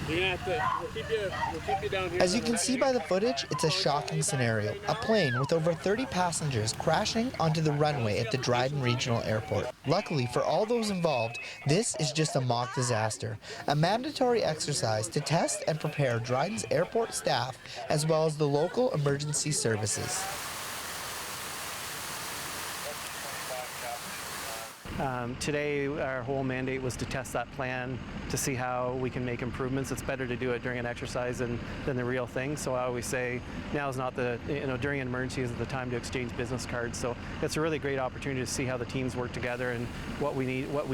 We'll keep you down here. As you can see by the footage, it's a shocking scenario. A plane with over 30 passengers crashing onto the runway at the Dryden Regional Airport. Luckily for all those involved, this is just a mock disaster, a mandatory exercise to test and prepare Dryden's airport staff as well as the local emergency services. Today, our whole mandate was to test that plan to see how we can make improvements. It's better to do it during an exercise than the real thing. So I always say now is not during an emergency is the time to exchange business cards. So it's a really great opportunity to see how the teams work together and what we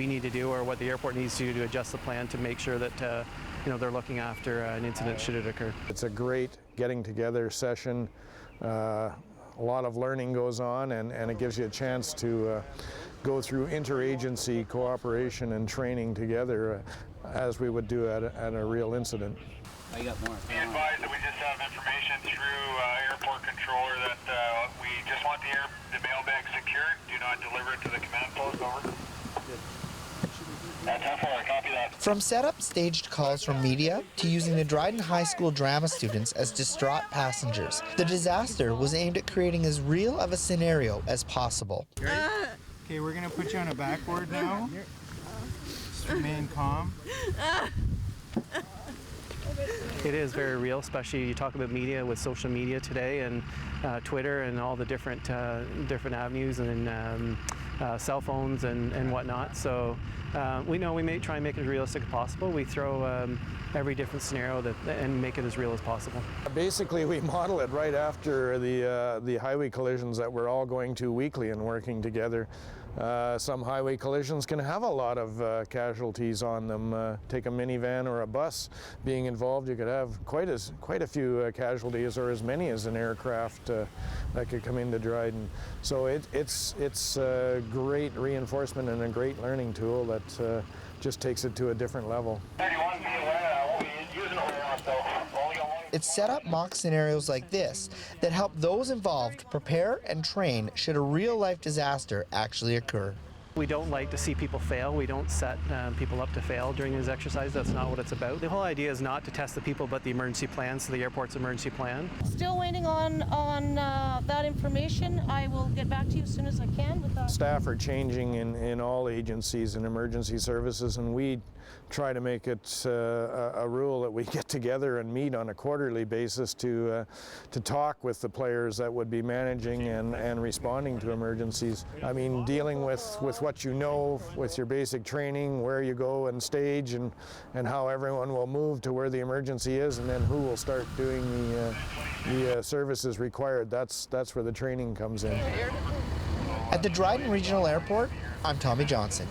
need to do, or what the airport needs to do to adjust the plan to make sure that they're looking after an incident should it occur. It's a great getting together session. A lot of learning goes on, and it gives you a chance to go through interagency cooperation and training together as we would do at a real incident. Be advised that we just have information through airport controller that we just want the mailbag secured. Do not deliver it to the command post. Over. 10-4, copy that. From setup staged calls from media to using the Dryden High School drama students as distraught passengers, the disaster was aimed at creating as real of a scenario as possible. Okay, we're gonna put you on a backboard now. Just remain calm. It is very real, especially you talk about media with social media today and Twitter and all the different avenues and cell phones and whatnot. So we know we may try and make it as realistic as possible. We throw every different scenario and make it as real as possible. Basically, we model it right after the highway collisions that we're all going to weekly and working together. Some highway collisions can have a lot of casualties on them. Take a minivan or a bus being involved, you could have quite a few casualties, or as many as an aircraft that could come into Dryden. So it's a great reinforcement and a great learning tool that just takes it to a different level. 31, be aware, I won't be using a whole lot, so only got one. It's set up mock scenarios like this that help those involved prepare and train should a real-life disaster actually occur. We don't like to see people fail. We don't set people up to fail during these exercises. That's not what it's about. The whole idea is not to test the people, but the emergency plan, so the airport's emergency plan. Still waiting on that information. I will get back to you as soon as I can with that. Staff are changing in all agencies and emergency services, and we try to make it a rule that we get together and meet on a quarterly basis to talk with the players that would be managing and responding to emergencies. I mean, dealing with what you know, with your basic training, where you go and stage, and how everyone will move to where the emergency is, and then who will start doing the services required. That's where the training comes in. At the Dryden Regional Airport, I'm Tommy Johnson.